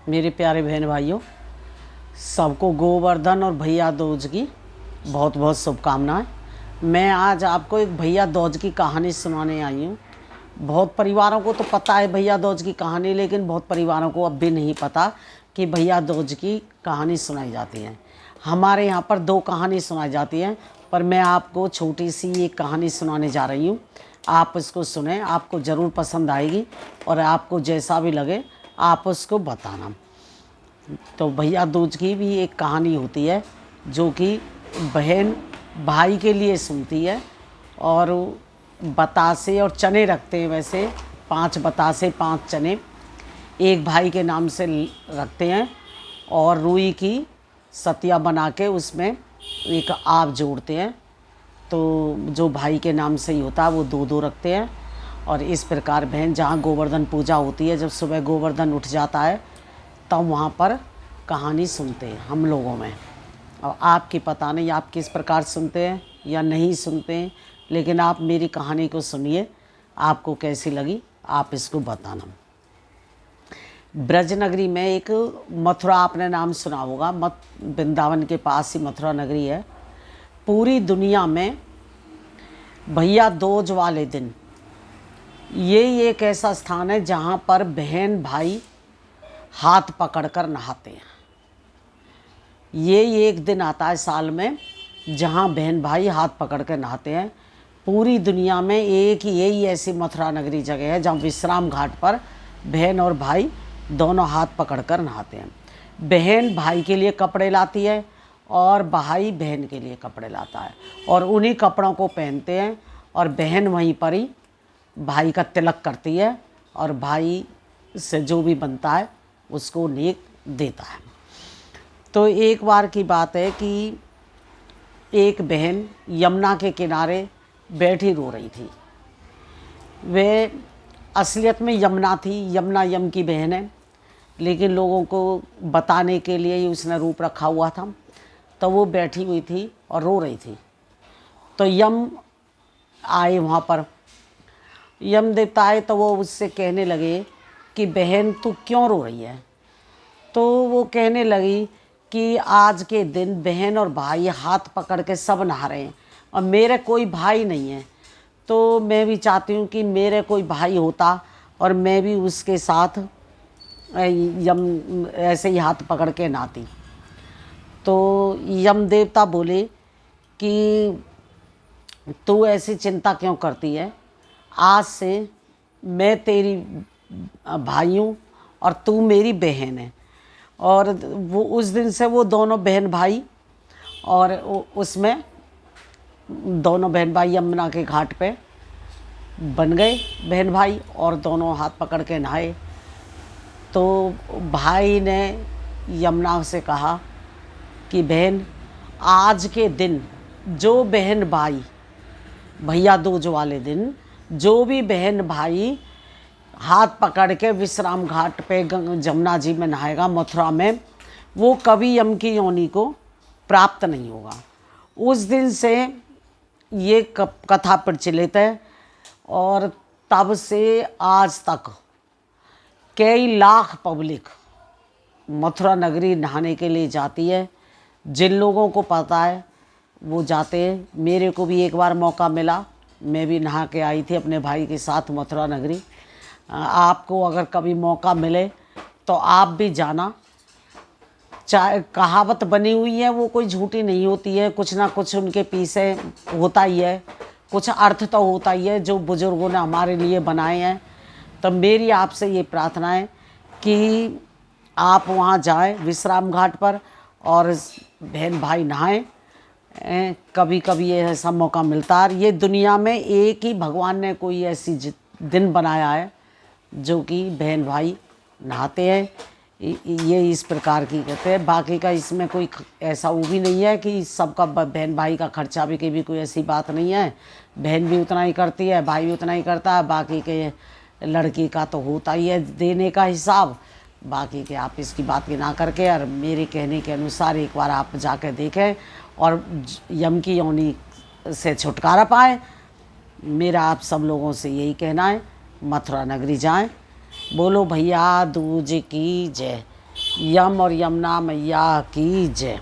मेरे प्यारे बहन भाइयों, सबको गोवर्धन और भैया दूज की बहुत बहुत शुभकामनाएं। मैं आज आपको एक भैया दूज की कहानी सुनाने आई हूँ। बहुत परिवारों को तो पता है भैया दूज की कहानी, लेकिन बहुत परिवारों को अब भी नहीं पता कि भैया दूज की कहानी सुनाई जाती है। हमारे यहाँ पर 2 कहानी सुनाई जाती हैं, पर मैं आपको छोटी सी एक कहानी सुनाने जा रही हूँ। आप इसको सुने, आपको ज़रूर पसंद आएगी और आपको जैसा भी लगे आप उसको बताना। तो भैया दूज की भी एक कहानी होती है जो कि बहन भाई के लिए सुनती है, और बतासे और चने रखते हैं। वैसे 5 बतासे 5 चने एक भाई के नाम से रखते हैं, और रुई की सतिया बना के उसमें एक आप जोड़ते हैं। तो जो भाई के नाम से ही होता है वो 2-2 रखते हैं। और इस प्रकार बहन जहाँ गोवर्धन पूजा होती है, जब सुबह गोवर्धन उठ जाता है तब वहाँ पर कहानी सुनते हैं हम लोगों में। और आपकी पता नहीं आप किस प्रकार सुनते हैं या नहीं सुनते हैं, लेकिन आप मेरी कहानी को सुनिए, आपको कैसी लगी आप इसको बताना। ब्रज नगरी में एक मथुरा, आपने नाम सुना होगा, वृंदावन के पास ही मथुरा नगरी है। पूरी दुनिया में भैया दूज वाले दिन ये एक ऐसा स्थान है जहाँ पर बहन भाई हाथ पकड़कर नहाते हैं। ये एक दिन आता है साल में जहाँ बहन भाई हाथ पकड़ कर नहाते हैं। पूरी दुनिया में एक ही यही ऐसी मथुरा नगरी जगह है जहाँ विश्राम घाट पर बहन और भाई दोनों हाथ पकड़कर नहाते हैं। बहन भाई के लिए कपड़े लाती है और भाई बहन के लिए कपड़े लाता है, और उन्हीं कपड़ों को पहनते हैं। और बहन वहीं पर ही भाई का तिलक करती है और भाई से जो भी बनता है उसको नेक देता है। तो एक बार की बात है कि एक बहन यमुना के किनारे बैठी रो रही थी। वे असलियत में यमुना थी, यमुना यम की बहन है, लेकिन लोगों को बताने के लिए ही उसने रूप रखा हुआ था। तो वो बैठी हुई थी और रो रही थी। तो यम आए वहाँ पर, यम देवता आए तो वो उससे कहने लगे कि बहन तू क्यों रो रही है। तो वो कहने लगी कि आज के दिन बहन और भाई हाथ पकड़ के सब नहा रहे हैं और मेरे कोई भाई नहीं है। तो मैं भी चाहती हूँ कि मेरे कोई भाई होता और मैं भी उसके साथ यम ऐसे ही हाथ पकड़ के नहाती। तो यम देवता बोले कि तू ऐसी चिंता क्यों करती है, आज से मैं तेरी भाई हूँ और तू मेरी बहन है। और वो उस दिन से वो दोनों बहन भाई, और उसमें दोनों बहन भाई यमुना के घाट पे बन गए बहन भाई, और दोनों हाथ पकड़ के नहाए। तो भाई ने यमुना से कहा कि बहन आज के दिन जो बहन भाई भैया दूज वाले दिन जो भी बहन भाई हाथ पकड़ के विश्राम घाट पे जमुना जी में नहाएगा मथुरा में, वो कभी यम की योनि को प्राप्त नहीं होगा। उस दिन से ये कथा प्रचलित है, और तब से आज तक कई लाख पब्लिक मथुरा नगरी नहाने के लिए जाती है। जिन लोगों को पता है वो जाते हैं। मेरे को भी एक बार मौका मिला, मैं भी नहा के आई थी अपने भाई के साथ मथुरा नगरी। आपको अगर कभी मौका मिले तो आप भी जाना। चाहे कहावत बनी हुई है वो कोई झूठी नहीं होती है, कुछ ना कुछ उनके पीछे होता ही है, कुछ अर्थ तो होता ही है जो बुज़ुर्गों ने हमारे लिए बनाए हैं। तो मेरी आपसे ये प्रार्थना है कि आप वहाँ जाएं विश्राम घाट पर और बहन भाई नहाएं। कभी कभी ये ऐसा मौका मिलता है। ये दुनिया में एक ही भगवान ने कोई ऐसी दिन बनाया है जो कि बहन भाई नहाते हैं। ये इस प्रकार की कहते हैं। बाकी का इसमें कोई ऐसा वो भी नहीं है कि सबका बहन भाई का खर्चा भी, कभी कोई ऐसी बात नहीं है। बहन भी उतना ही करती है, भाई भी उतना ही करता है। बाकी के लड़की का तो होता ही है देने का हिसाब। बाकी के आप इसकी बात की ना करके और मेरे कहने के अनुसार एक बार आप जाकर देखें और यम की योनि से छुटकारा पाएँ। मेरा आप सब लोगों से यही कहना है, मथुरा नगरी जाएं। बोलो भैया दूज की जय। यम और यमुना मैया की जय।